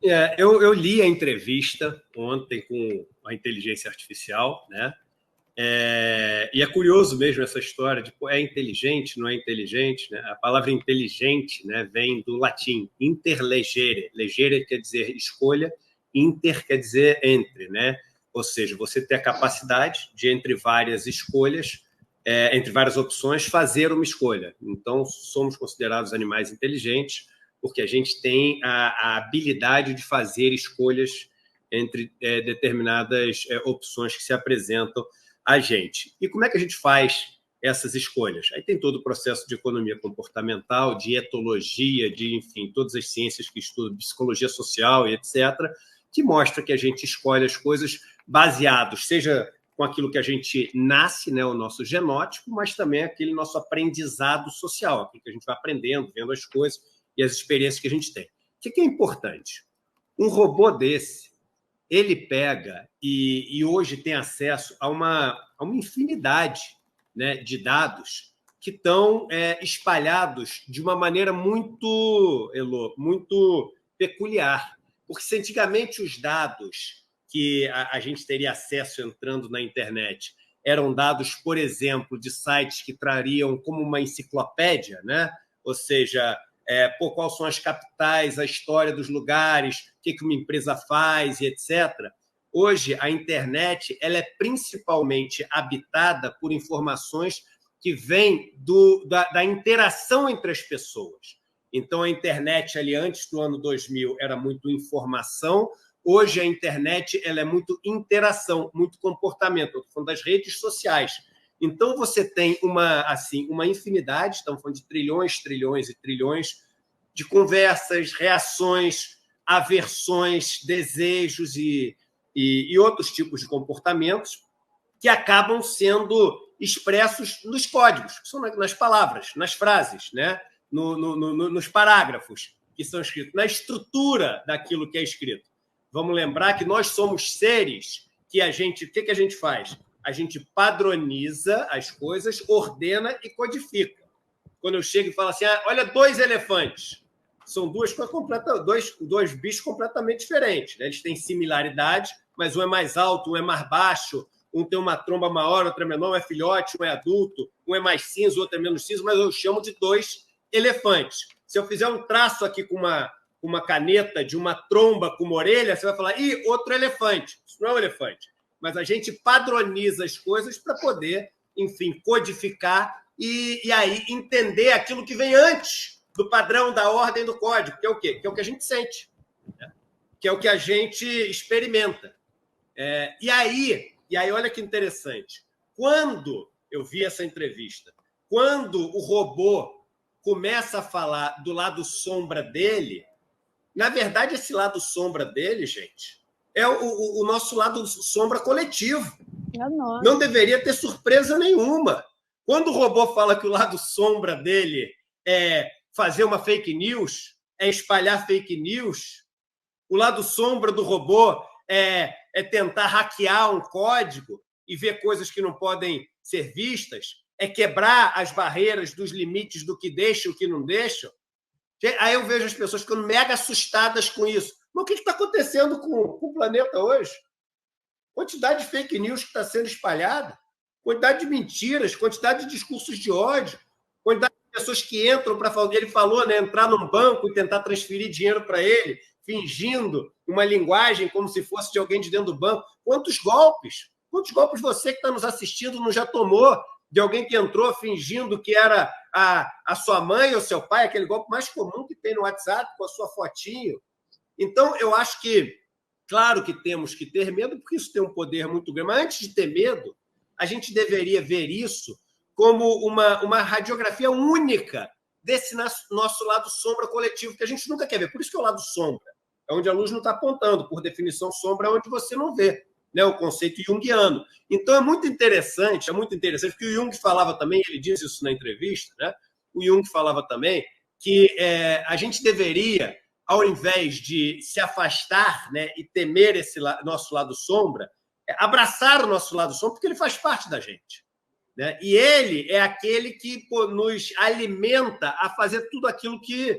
Eu li a entrevista ontem com a inteligência artificial, né? E é curioso mesmo essa história de é inteligente, não é inteligente, né? A palavra inteligente, né, vem do latim interlegere. Legere quer dizer escolha, inter quer dizer entre, né? Ou seja, você ter a capacidade de, entre várias escolhas, entre várias opções, fazer uma escolha. Então, somos considerados animais inteligentes porque a gente tem a habilidade de fazer escolhas entre determinadas opções que se apresentam a gente. E como é que a gente faz essas escolhas? Aí tem todo o processo de economia comportamental, de etologia, de, enfim, todas as ciências que estudam psicologia social e etc., que mostra que a gente escolhe as coisas baseados, seja com aquilo que a gente nasce, né, o nosso genótipo, mas também aquele nosso aprendizado social, aquilo que a gente vai aprendendo, vendo as coisas e as experiências que a gente tem. O que é importante? Um robô desse, ele pega e hoje tem acesso a uma infinidade, né, de dados que estão espalhados de uma maneira muito, Elô, muito peculiar. Porque se antigamente os dados que a gente teria acesso entrando na internet eram dados, por exemplo, de sites que trariam como uma enciclopédia, né? Ou seja, quais são as capitais, a história dos lugares, o que uma empresa faz e etc. Hoje, a internet ela é principalmente habitada por informações que vêm da interação entre as pessoas. Então, a internet, ali antes do ano 2000, era muito informação. Hoje, a internet ela é muito interação, muito comportamento. Eu estou falando das redes sociais. Então, você tem uma infinidade, estamos falando de trilhões, trilhões e trilhões de conversas, reações, aversões, desejos e outros tipos de comportamentos que acabam sendo expressos nos códigos, que são nas palavras, nas frases, né? Nos parágrafos que são escritos, na estrutura daquilo que é escrito. Vamos lembrar que nós somos seres que o que a gente faz? A gente padroniza as coisas, ordena e codifica. Quando eu chego e falo assim, olha, 2 elefantes. São dois bichos completamente diferentes, né? Eles têm similaridade, mas um é mais alto, um é mais baixo, um tem uma tromba maior, outro é menor, um é filhote, um é adulto, um é mais cinza, o outro é menos cinza, mas eu chamo de 2 elefantes. Se eu fizer um traço aqui com uma caneta de uma tromba com uma orelha, você vai falar, outro elefante. Isso não é um elefante. Mas a gente padroniza as coisas para poder, enfim, codificar e aí entender aquilo que vem antes do padrão, da ordem, do código, que é o quê? Que é o que a gente sente, né? Que é o que a gente experimenta. E aí, olha que interessante. Quando eu vi essa entrevista, quando o robô começa a falar do lado sombra dele, na verdade, esse lado sombra dele, gente, é o nosso lado sombra coletivo. Não deveria ter surpresa nenhuma. Quando o robô fala que o lado sombra dele é fazer uma fake news, é espalhar fake news, o lado sombra do robô é tentar hackear um código e ver coisas que não podem ser vistas, é quebrar as barreiras dos limites do que deixa e o que não deixa. Aí eu vejo as pessoas ficando mega assustadas com isso. Mas o que está acontecendo com o planeta hoje? Quantidade de fake news que está sendo espalhada, quantidade de mentiras, quantidade de discursos de ódio, quantidade de pessoas que entram para falar. Ele falou, né, entrar num banco e tentar transferir dinheiro para ele, fingindo uma linguagem como se fosse de alguém de dentro do banco. Quantos golpes? Quantos golpes você que está nos assistindo não já tomou de alguém que entrou fingindo que era a sua mãe ou seu pai, aquele golpe mais comum que tem no WhatsApp com a sua fotinho? Então, eu acho que claro que temos que ter medo, porque isso tem um poder muito grande. Mas antes de ter medo, a gente deveria ver isso como uma radiografia única desse nosso lado sombra coletivo, que a gente nunca quer ver. Por isso que é o lado sombra, é onde a luz não está apontando. Por definição, sombra é onde você não vê, né? O conceito junguiano. Então, é muito interessante, porque o Jung falava também, ele diz isso na entrevista, né? O Jung falava também que a gente deveria, ao invés de se afastar, né, e temer esse nosso lado sombra, abraçar o nosso lado sombra, porque ele faz parte da gente, né? E ele é aquele que nos alimenta a fazer tudo aquilo que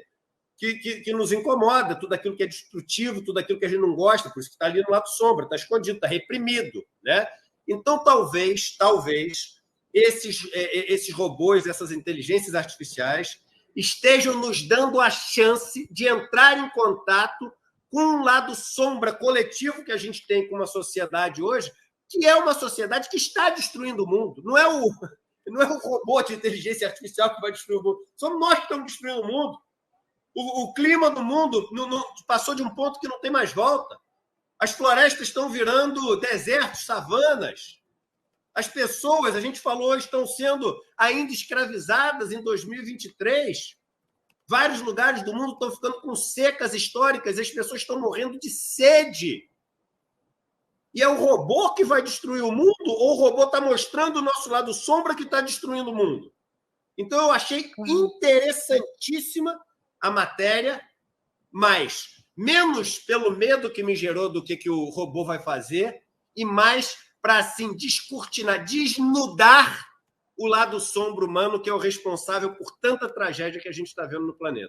que nos incomoda, tudo aquilo que é destrutivo, tudo aquilo que a gente não gosta, por isso que está ali no lado sombra, está escondido, está reprimido, né? Então, talvez esses robôs, essas inteligências artificiais estejam nos dando a chance de entrar em contato com um lado sombra coletivo que a gente tem com uma sociedade hoje, que é uma sociedade que está destruindo o mundo. Não é o robô de inteligência artificial que vai destruir o mundo. Somos nós que estamos destruindo o mundo. O clima do mundo passou de um ponto que não tem mais volta. As florestas estão virando desertos, savanas. As pessoas, a gente falou, estão sendo ainda escravizadas em 2023. Vários lugares do mundo estão ficando com secas históricas e as pessoas estão morrendo de sede. E é o robô que vai destruir o mundo ou o robô está mostrando o nosso lado sombra que está destruindo o mundo? Então, eu achei interessantíssima a matéria, mas menos pelo medo que me gerou do que o robô vai fazer e mais para, assim, descortinar, desnudar o lado sombra humano que é o responsável por tanta tragédia que a gente está vendo no planeta.